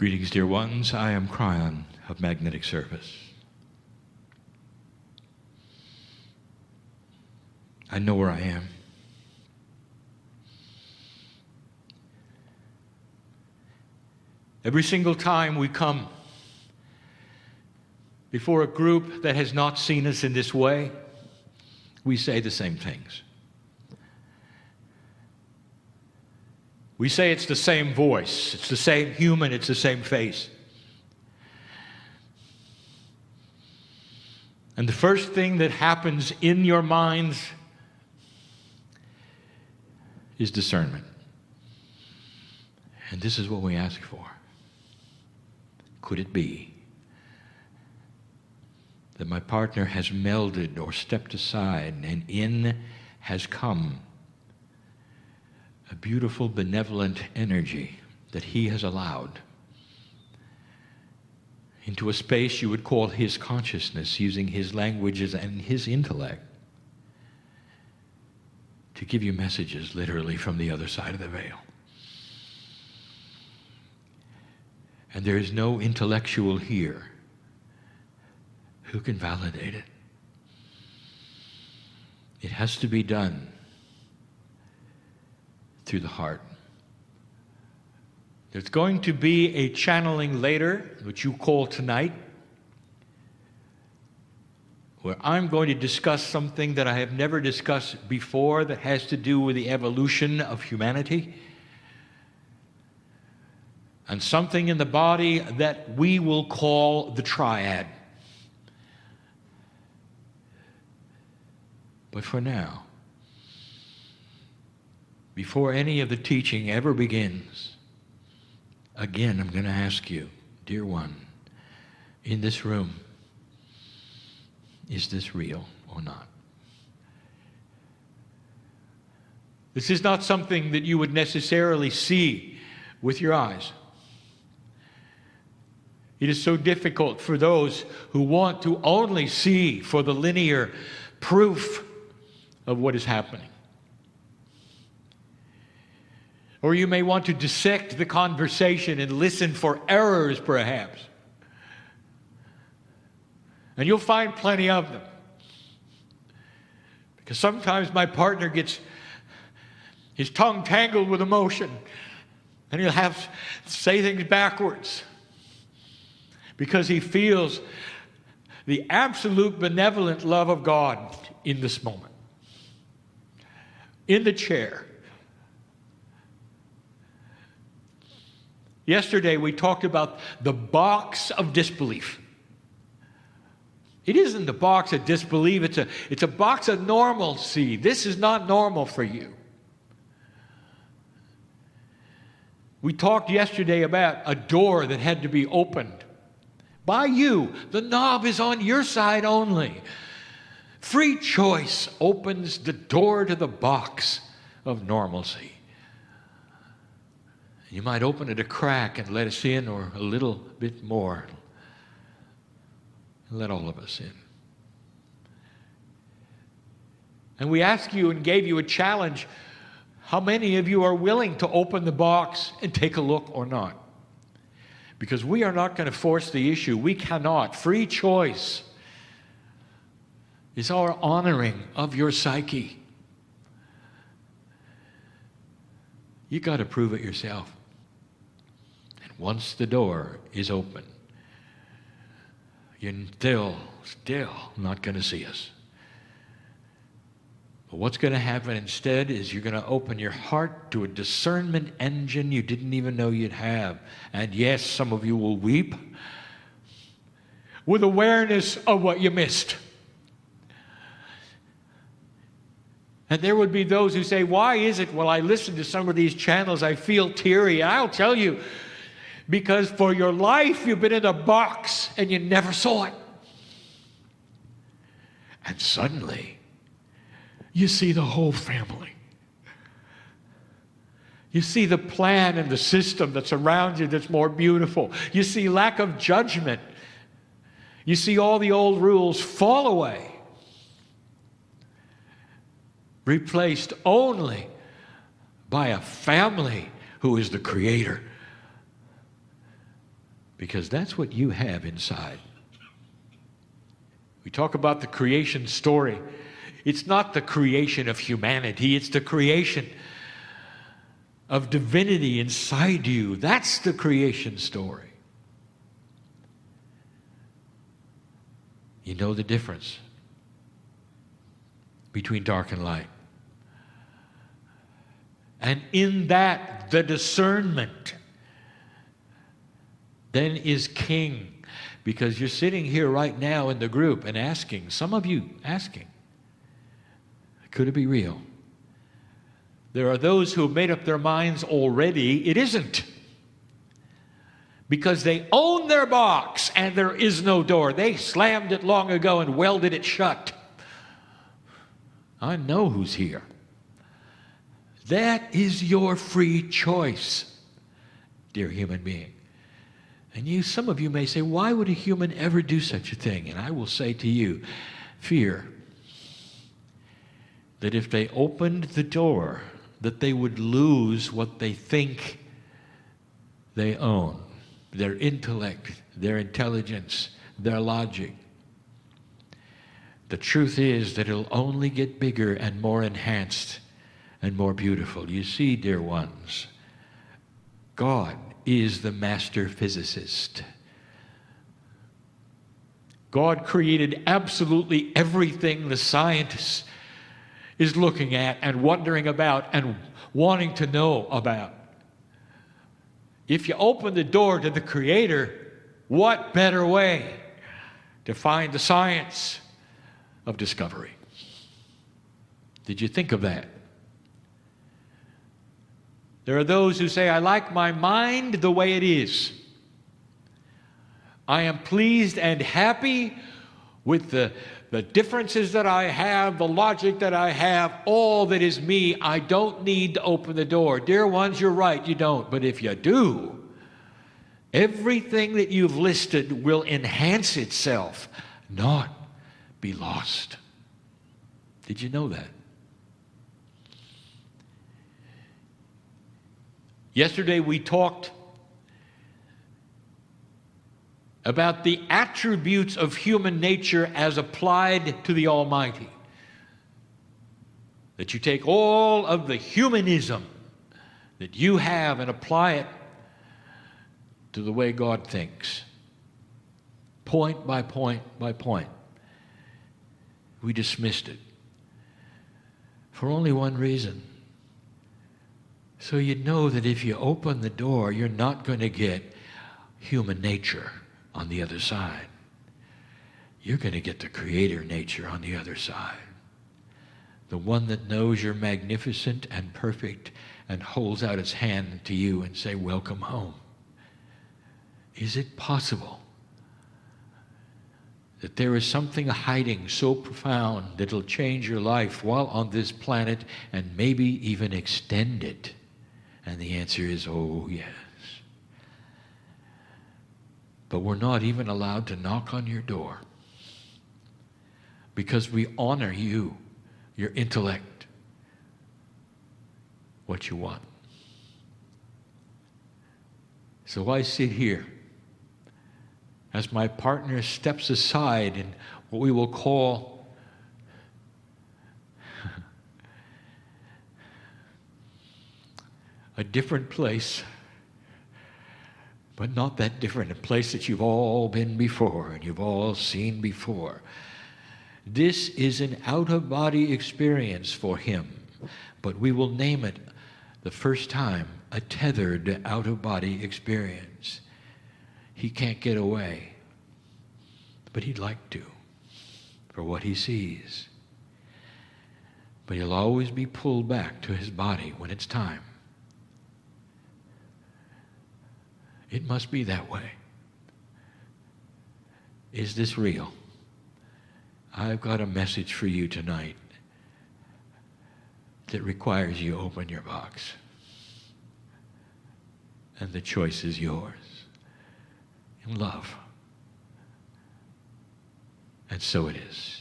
Greetings, dear ones. I am Kryon of Magnetic Service. I know where I am. Every single time we come before a group that has not seen us in this way, we say the same things. We say it's the same voice, it's the same human, it's the same face. And the first thing that happens in your minds is discernment. And this is what we ask for. Could it be that my partner has melded or stepped aside and in has come a beautiful, benevolent energy that he has allowed into a space you would call his consciousness, using his languages and his intellect to give you messages literally from the other side of the veil. And there is no intellectual here who can validate it. It has to be done through the heart. There's going to be a channeling later, which you call tonight, where I'm going to discuss something that I have never discussed before that has to do with the evolution of humanity and something in the body that we will call the triad. But for now, before any of the teaching ever begins, again, I'm going to ask you, dear one, in this room, is this real or not? This is not something that you would necessarily see with your eyes. It is so difficult for those who want to only see for the linear proof of what is happening. Or you may want to dissect the conversation and listen for errors, perhaps. And you'll find plenty of them. Because sometimes my partner gets his tongue tangled with emotion, and he'll have to say things backwards because he feels the absolute benevolent love of God in this moment. In the chair. Yesterday we talked about the box of disbelief. It isn't the box of disbelief, it's a box of normalcy. This is not normal for you. We talked yesterday about a door that had to be opened by you. The knob is on your side only. Free choice opens the door to the box of normalcy. You might open it a crack and let us in, or a little bit more. Let all of us in. And we asked you and gave you a challenge. How many of you are willing to open the box and take a look or not? Because we are not going to force the issue. We cannot. Free choice is our honoring of your psyche. You got to prove it yourself. And once the door is open, you're still not going to see us. But what's going to happen instead is you're going to open your heart to a discernment engine you didn't even know you'd have. And yes, some of you will weep with awareness of what you missed. And there would be those who say, why is it when I listen to some of these channels I feel teary? And I'll tell you, because for your life you've been in a box and you never saw it. And suddenly you see the whole family. You see the plan and the system that's around you that's more beautiful. You see lack of judgment. You see all the old rules fall away, replaced only by a family who is the creator because that's what you have inside. We talk about the creation story. It's not the creation of humanity, it's the creation of divinity inside you. That's the creation story. You know the difference between dark and light. And in that, the discernment then is king. Because you're sitting here right now in the group and asking, some of you asking, could it be real? There are those who have made up their minds already, it isn't. Because they own their box and there is no door. They slammed it long ago and welded it shut. I know who's here. That is your free choice, dear human being. And some of you may say, why would a human ever do such a thing? And I will say to you, fear that if they opened the door, that they would lose what they think they own, their intellect, their intelligence, their logic. The truth is that it'll only get bigger and more enhanced and more beautiful. You see, dear ones, God is the master physicist. God created absolutely everything the scientist is looking at and wondering about and wanting to know about. If you open the door to the Creator, what better way to find the science of discovery? Did you think of that? There are those who say, I like my mind the way it is. I am pleased and happy with the differences that I have, the logic that I have, all that is me. I don't need to open the door. Dear ones, you're right, you don't. But if you do, everything that you've listed will enhance itself, not be lost. Did you know that? Yesterday we talked about the attributes of human nature as applied to the Almighty. That you take all of the humanism that you have and apply it to the way God thinks. Point by point by point. We dismissed it for only one reason. So you know that if you open the door, you're not going to get human nature on the other side. You're going to get the Creator nature on the other side. The one that knows you're magnificent and perfect and holds out its hand to you and say, welcome home. Is it possible that there is something hiding so profound that it'll change your life while on this planet and maybe even extend it? And the answer is, oh, yes. But we're not even allowed to knock on your door because we honor you, your intellect, what you want. So I sit here as my partner steps aside in what we will call a different place, but not that different, a place that you've all been before and you've all seen before. This is an out-of-body experience for him, but we will name it the first time a tethered out-of-body experience. He can't get away, but he'd like to for what he sees. But he'll always be pulled back to his body when it's time. It must be that way. Is this real? I've got a message for you tonight that requires you open your box. And the choice is yours. In love. And so it is.